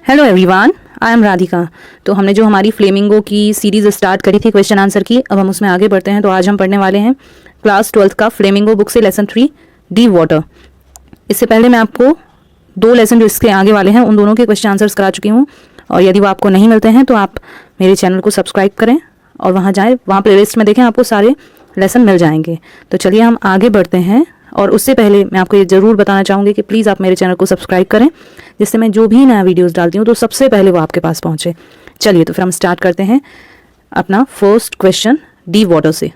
Hello everyone, I am Radhika. तो हमने जो हमारी फ्लेमिंगो की सीरीज़ स्टार्ट करी थी क्वेश्चन आंसर की, अब हम उसमें आगे बढ़ते हैं। तो आज हम पढ़ने वाले हैं क्लास 12th का फ्लेमिंगो बुक से लेसन 3 डी वाटर। इससे पहले मैं आपको 2 लेसन जो इसके आगे वाले हैं उन दोनों के क्वेश्चन आंसर्स करा चुकी हूँ, और यदि वो आपको नहीं मिलते हैं तो आप मेरे चैनल को सब्सक्राइब करें और वहाँ जाएँ, वहाँ प्लेलिस्ट में देखें, आपको सारे लेसन मिल जाएंगे। तो चलिए हम आगे बढ़ते हैं। और उससे पहले मैं आपको ये ज़रूर बताना चाहूँगी कि प्लीज़ आप मेरे चैनल को सब्सक्राइब करें, जिससे मैं जो भी नया वीडियोस डालती हूँ तो सबसे पहले वो आपके पास पहुँचे। चलिए तो फिर हम स्टार्ट करते हैं अपना फर्स्ट क्वेश्चन डी वाटर से।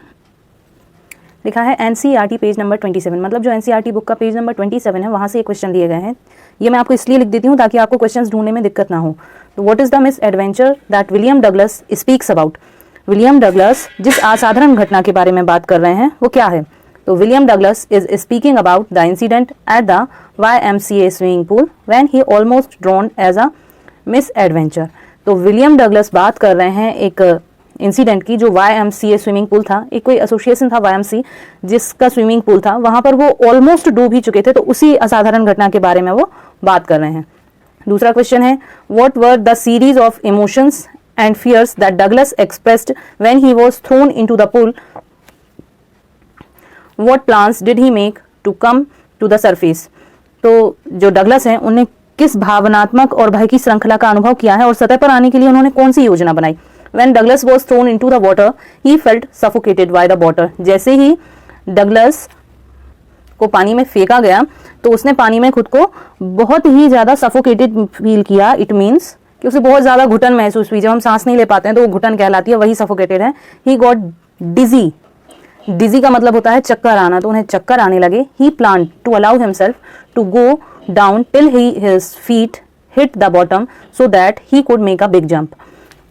लिखा है NCERT पेज नंबर 27, मतलब जो NCERT बुक का पेज नंबर 27 है वहाँ से ये क्वेश्चन दिए गए हैं। ये मैं आपको इसलिए लिख देती हूँ ताकि आपको क्वेश्चन ढूंढने में दिक्कत ना हो। तो what is the miss adventure that William Douglas speaks about. William Douglas जिस असाधारण घटना के बारे में बात कर रहे हैं वो क्या है। तो William Douglas is speaking about the incident at the YMCA swimming pool when he almost drowned as a misadventure. तो विलियम डगलस बात कर रहे हैं एक इंसिडेंट की, जो YMCA स्विमिंग पूल था, एक कोई एसोसिएशन था YMC जिसका स्विमिंग पूल था, वहां पर वो ऑलमोस्ट डूब ही चुके थे। तो उसी असाधारण घटना के बारे में वो बात कर रहे हैं। दूसरा क्वेश्चन है what were the series of emotions and fears that Douglas expressed when he was thrown into the pool. What plans did he make to come to the surface? तो जो डगलस हैं उन्हें किस भावनात्मक और भय की श्रृंखला का अनुभव किया है और सतह पर आने के लिए उन्होंने कौन सी योजना बनाई। When Douglas was thrown into the water, he felt suffocated by the water. जैसे ही डगलस को पानी में फेंका गया तो उसने पानी में खुद को बहुत ही ज़्यादा सफोकेटेड फील किया। इट मीन्स कि उसे बहुत ज़्यादा घुटन महसूस हुई। जब हम सांस नहीं ले पाते हैं तो वो घुटन कहलाती है, वही सफोकेटेड है। ही गॉट डिजी। डिजी का मतलब होता है चक्कर आना, तो उन्हें चक्कर आने लगे। He plan to allow himself to go down till his feet hit the bottom so that he could make a big jump.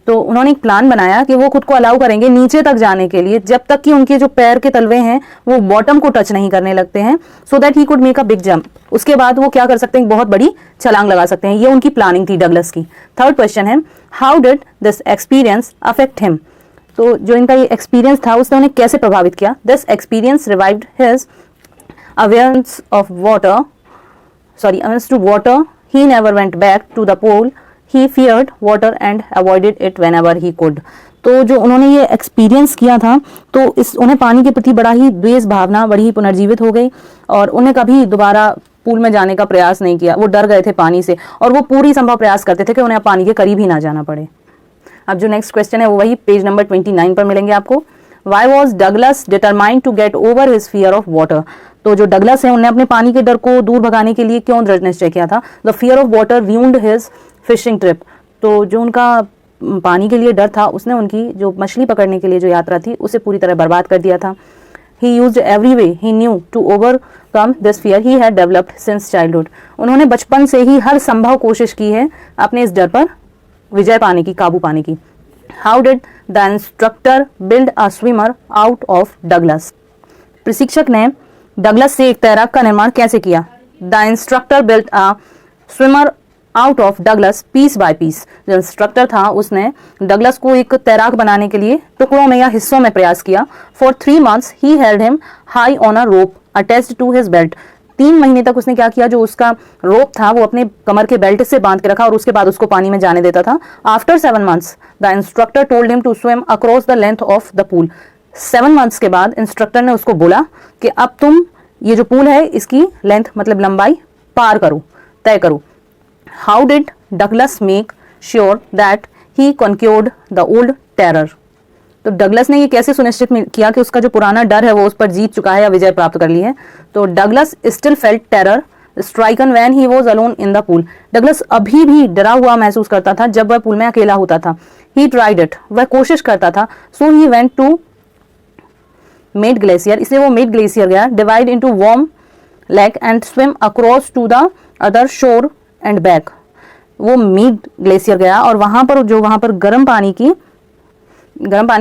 तो उन्होंने एक प्लान बनाया कि वो खुद को अलाउ करेंगे नीचे तक जाने के लिए, जब तक कि उनके जो पैर के तलवे हैं वो बॉटम को टच नहीं करने लगते हैं, सो that he could make a big jump. उसके बाद वो क्या कर सकते हैं, बहुत बड़ी छलांग लगा सकते हैं। ये उनकी प्लानिंग थी डगलस की। थर्ड क्वेश्चन है how did this experience affect him. तो जो इनका ये एक्सपीरियंस था उसने उन्हें कैसे प्रभावित किया। This experience revived his awareness of water, awareness to water. He never went back to the pool. He feared water and avoided it whenever he could. तो जो उन्होंने ये एक्सपीरियंस किया था तो उन्हें पानी के प्रति बड़ा ही द्वेष भावना बड़ी ही पुनर्जीवित हो गई, और उन्हें कभी दोबारा पूल में जाने का प्रयास नहीं किया। वो डर गए थे पानी से, और वो पूरी संभव प्रयास करते थे कि उन्हें पानी के करीब ही ना जाना पड़े। अब जो नेक्स्ट क्वेश्चन है वो वही पेज नंबर 29 पर मिलेंगे आपको। Why was Douglas determined to get over his fear of water. तो जो डगलस है उन्हें अपने पानी के डर को दूर भगाने के लिए क्यों दृढ़ निश्चय किया था। The fear of water ruined his fishing trip. तो जो उनका पानी के लिए डर था उसने उनकी जो मछली पकड़ने के लिए जो यात्रा थी उसे पूरी तरह बर्बाद कर दिया था। He used every way he knew to overcome this fear he had developed since childhood. उन्होंने बचपन से ही हर संभव कोशिश की है अपने इस डर पर विजय पाने की, काबू पाने की। How did the instructor build a swimmer out of Douglas. प्रशिक्षक ने डगलस से एक तैराक का निर्माण कैसे किया। The instructor build a swimmer out of Douglas piece by piece. जो इंस्ट्रक्टर था उसने डगलस को एक तैराक बनाने के लिए टुकड़ों में या हिस्सों में प्रयास किया। For 3 months he held him high on a rope attached to his belt. 3 महीने तक उसने क्या किया, जो उसका रोप था वो अपने कमर के बेल्ट से बांध के रखा और उसके बाद उसको पानी में जाने देता था। After 7 months the instructor told him to swim across the length of the pool. 7 months के बाद इंस्ट्रक्टर ने उसको बोला कि अब तुम ये जो पूल है इसकी लेंथ मतलब लंबाई पार करो, तय करो। How did Douglas make sure that he conquered the old terror. तो डगलस ने ये कैसे सुनिश्चित किया कि उसका जो पुराना डर है वो उस पर जीत चुका है या विजय प्राप्त कर ली है। तो Douglas still felt terror stricken when he was alone in the pool. Douglas अभी भी डरा हुआ महसूस करता था जब वह पूल में अकेला होता था। ही ट्राइड इट, वह कोशिश करता था। So he went to Mead glacier, इसलिए वो मेड ग्लेशियर गया। Dive into warm lake and swim across to the other shore and back. वो मेड ग्लेशियर गया और वहां पर गर्म पानी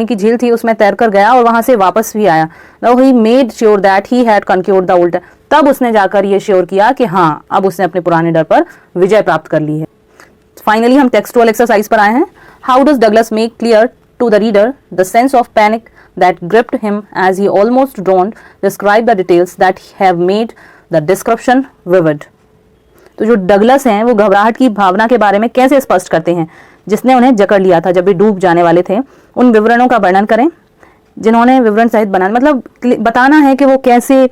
की झील थी उसमें तैरकर गया और वहां से वापस भी आया। Now he made sure that he had conquered the old। तब उसने जाकर ये श्योर किया कि हाँ अब उसने अपने पुराने डर पर विजय प्राप्त कर ली है। फाइनली हम टेक्सचुअल एक्सरसाइज पर आए हैं। How does Douglas make clear to the reader the sense of panic that gripped him as he almost drowned? Describe the details that have made the description vivid। तो जो Douglas हैं वो घबराहट की भावना के बारे में कैसे स्पष्ट करते हैं जिसने उन्हें जकड़ लिया था जब वे डूब जाने वाले थे। उन विवरणों का वर्णन करें जिन्होंने विवरण सहित बना, मतलब बताना है कि वो कैसे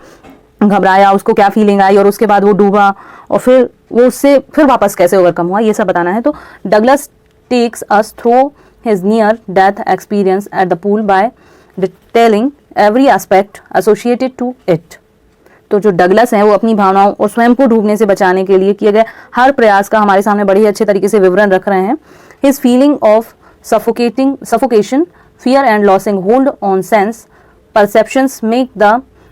घबराया, उसको क्या फीलिंग आई और उसके बाद वो डूबा और फिर वो उससे फिर वापस कैसे ओवरकम हुआ, ये सब बताना है। तो Douglas takes us through his near death experience at the pool by detailing every aspect associated to it. तो जो डगलस हैं वो अपनी भावनाओं और स्वयं को डूबने से बचाने के लिए किए गए हर प्रयास का हमारे सामने बड़े ही अच्छे तरीके से विवरण रख रहे हैं। His feeling of suffocation, fear and losing hold on sense perceptions make the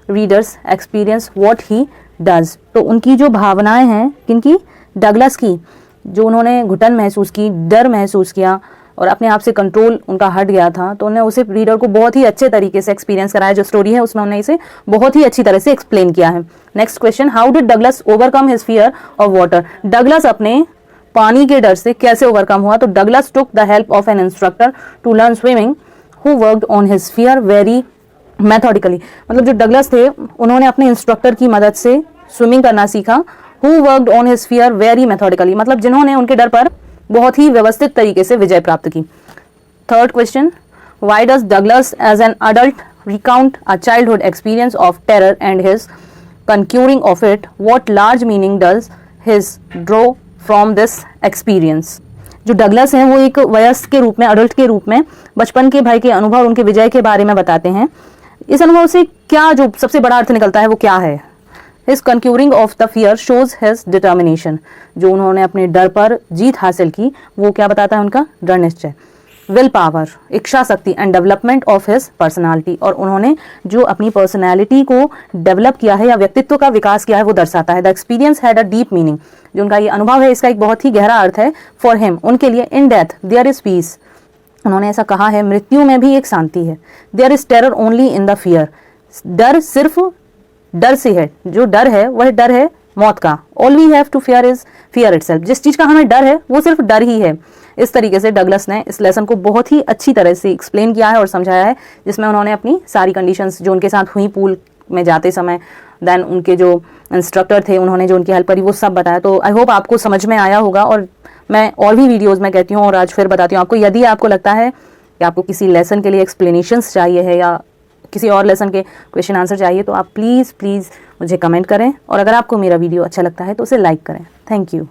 readers experience what he does। तो उनकी जो भावनाएं हैं किनकी, डगलस की, जो उन्होंने घुटन महसूस की, डर महसूस किया और अपने आप से कंट्रोल उनका हट गया था, तो उन्हें उसे रीडर को बहुत ही अच्छे तरीके से एक्सपीरियंस कराया। जो स्टोरी है उसमें उन्होंने इसे बहुत ही अच्छी तरह से एक्सप्लेन किया है। Next question, how did Douglas overcome his fear of water. Douglas अपने पानी के डर से कैसे ओवरकम हुआ। तो Douglas took the help of an instructor to learn swimming who worked on his fear very methodically। मतलब जो डगलस थे उन्होंने अपने इंस्ट्रक्टर की मदद से स्विमिंग करना सीखा। who worked on his fear very methodically, मतलब जिन्होंने उनके डर पर बहुत ही व्यवस्थित तरीके से विजय प्राप्त की। Third question, why does Douglas as an adult recount a childhood experience of terror and his conquering of it? What large meaning does his draw from this experience? जो डगलस हैं वो एक वयस्क के रूप में, अडल्ट के रूप में बचपन के भय के अनुभव और उनके विजय के बारे में बताते हैं। इस अनुभव से क्या जो सबसे बड़ा अर्थ निकलता है वो क्या है। His कंक्यूरिंग of the fear shows his determination, जो उन्होंने अपने डर पर जीत हासिल की वो क्या बताता है, उनका दृढ़ निश्चय। विल पावर, इच्छा शक्ति and development of his personality, और उन्होंने जो अपनी पर्सनालिटी को डेवलप किया है या व्यक्तित्व का विकास किया है वो दर्शाता है। The experience had a deep meaning, जो उनका ये अनुभव है इसका एक बहुत ही गहरा अर्थ है। फॉर हिम, उनके लिए, in death there is peace, उन्होंने ऐसा कहा है मृत्यु में भी एक शांति है। There is terror only in the fear, डर सिर्फ डर से है, जो डर है वह डर है मौत का। All we have to fear is fear itself, जिस चीज का हमें डर है वो सिर्फ डर ही है। इस तरीके से डगलस ने इस लेसन को बहुत ही अच्छी तरह से एक्सप्लेन किया है और समझाया है, जिसमें उन्होंने अपनी सारी कंडीशंस जो उनके साथ हुई पूल में जाते समय, देन उनके जो इंस्ट्रक्टर थे उन्होंने जो उनकी हेल्प करी वो सब बताया। तो आई होप आपको समझ में आया होगा, और मैं और भी वीडियोज़ में कहती हूँ और आज फिर बताती हूँ आपको। यदि आपको लगता है कि आपको किसी लेसन के लिए एक्सप्लेनेशंस चाहिए है या किसी और लेसन के क्वेश्चन आंसर चाहिए तो आप प्लीज़ मुझे कमेंट करें, और अगर आपको मेरा वीडियो अच्छा लगता है तो उसे लाइक करें। Thank you.